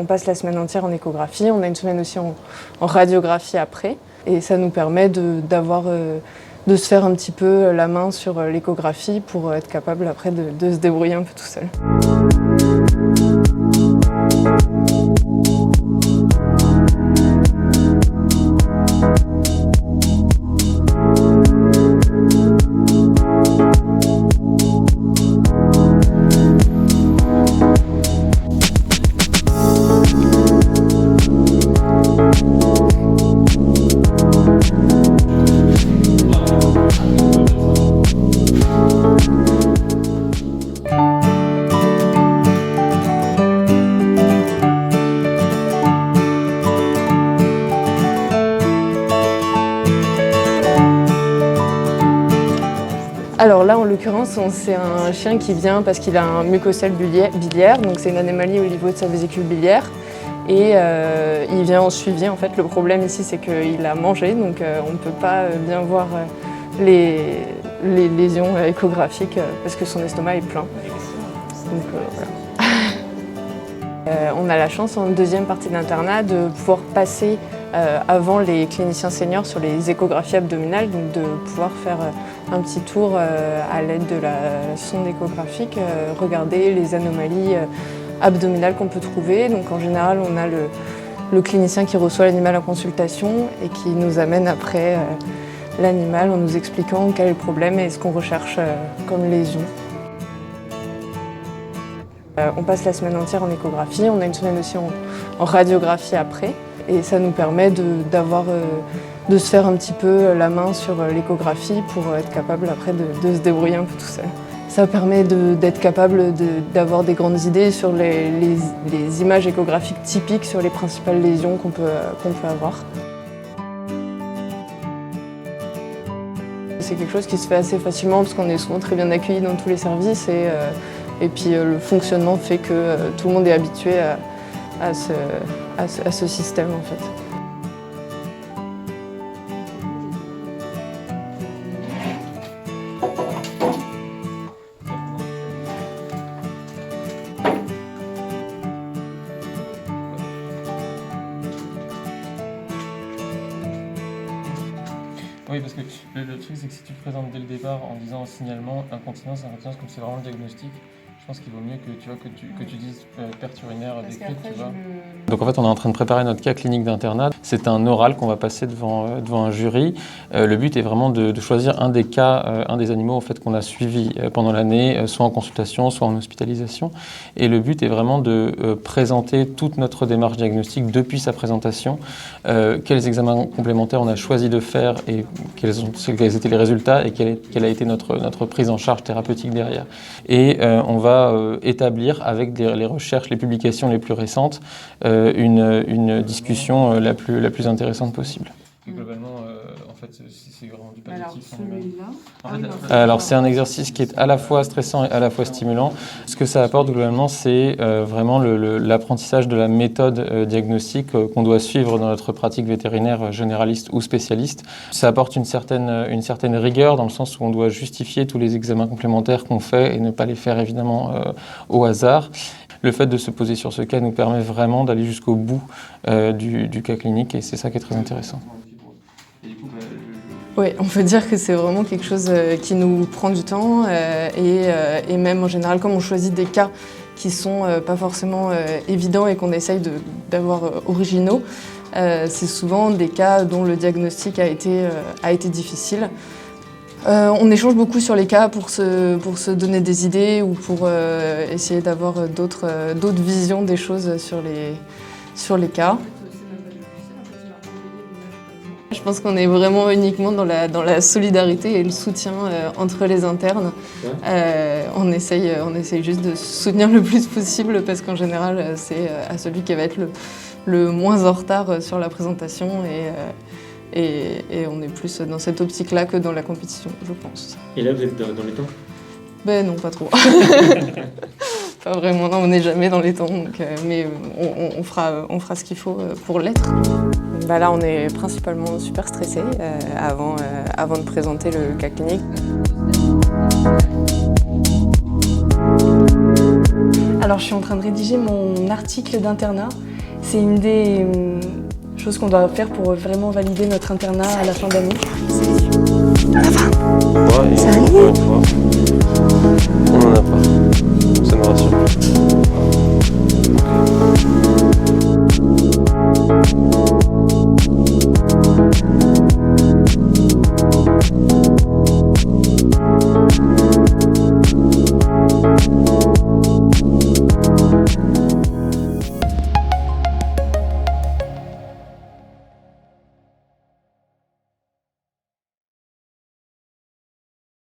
On passe la semaine entière en échographie, on a une semaine aussi en radiographie après. Et ça nous permet de se faire un petit peu la main sur l'échographie pour être capable après de se débrouiller un peu tout seul. Alors là, en l'occurrence, c'est un chien qui vient parce qu'il a un mucocèle biliaire, donc c'est une anomalie au niveau de sa vésicule biliaire. Et il vient en suivi. En fait, le problème ici, c'est qu'il a mangé, donc on ne peut pas bien voir les lésions échographiques parce que son estomac est plein. Donc voilà. On a la chance, en deuxième partie d'internat, de pouvoir passer avant les cliniciens seniors sur les échographies abdominales, donc de pouvoir faire un petit tour à l'aide de la sonde échographique, regarder les anomalies abdominales qu'on peut trouver. Donc en général, on a le clinicien qui reçoit l'animal en consultation et qui nous amène après l'animal en nous expliquant quel est le problème et ce qu'on recherche comme lésion. On passe la semaine entière en échographie, on a une semaine aussi en radiographie après. Et ça nous permet de se faire un petit peu la main sur l'échographie pour être capable après de se débrouiller un peu tout seul. Ça permet d'être capable d'avoir des grandes idées sur les images échographiques typiques sur les principales lésions qu'on peut avoir. C'est quelque chose qui se fait assez facilement parce qu'on est souvent très bien accueillis dans tous les services et puis le fonctionnement fait que tout le monde est habitué à ce système en fait. Oui, parce que le truc, c'est que si tu te présentes dès le départ en disant signalement, incontinence, comme c'est vraiment le diagnostic, je pense qu'il vaut mieux que tu dises perte urinaire décrite, tu vois. Donc en fait, on est en train de préparer notre cas clinique d'internat. C'est un oral qu'on va passer devant un jury. Le but est vraiment de choisir un des cas, un des animaux en fait, qu'on a suivi pendant l'année, soit en consultation, soit en hospitalisation. Et le but est vraiment de présenter toute notre démarche diagnostique depuis sa présentation, quels examens complémentaires on a choisi de faire et quels étaient les résultats et quelle a été notre prise en charge thérapeutique derrière. Et on va établir avec les recherches, les publications les plus récentes, une discussion la plus intéressante possible. Globalement, en fait, c'est vraiment du palliatif. Alors c'est un exercice qui est à la fois stressant et à la fois stimulant. Ce que ça apporte globalement, c'est vraiment l'apprentissage de la méthode diagnostique qu'on doit suivre dans notre pratique vétérinaire généraliste ou spécialiste. Ça apporte une certaine rigueur dans le sens où on doit justifier tous les examens complémentaires qu'on fait et ne pas les faire évidemment au hasard. Le fait de se poser sur ce cas nous permet vraiment d'aller jusqu'au bout du cas clinique et c'est ça qui est très intéressant. Oui, on peut dire que c'est vraiment quelque chose qui nous prend du temps et même en général, comme on choisit des cas qui sont pas forcément évidents et qu'on essaye d'avoir originaux, c'est souvent des cas dont le diagnostic a été difficile. On échange beaucoup sur les cas pour se donner des idées ou pour essayer d'avoir d'autres visions des choses sur les cas. Je pense qu'on est vraiment uniquement dans la solidarité et le soutien entre les internes. On essaye juste de se soutenir le plus possible parce qu'en général, c'est à celui qui va être le moins en retard sur la présentation et on est plus dans cette optique-là que dans la compétition, je pense. Et là, vous êtes dans les temps ? Ben non, pas trop. Pas vraiment, non, on n'est jamais dans les temps, donc, mais on fera ce qu'il faut pour l'être. Bah là, on est principalement super stressé avant de présenter le cas clinique. Alors, je suis en train de rédiger mon article d'internat C'est une des choses qu'on doit faire pour vraiment valider notre internat à la fin d'année. Ça va. Ça va.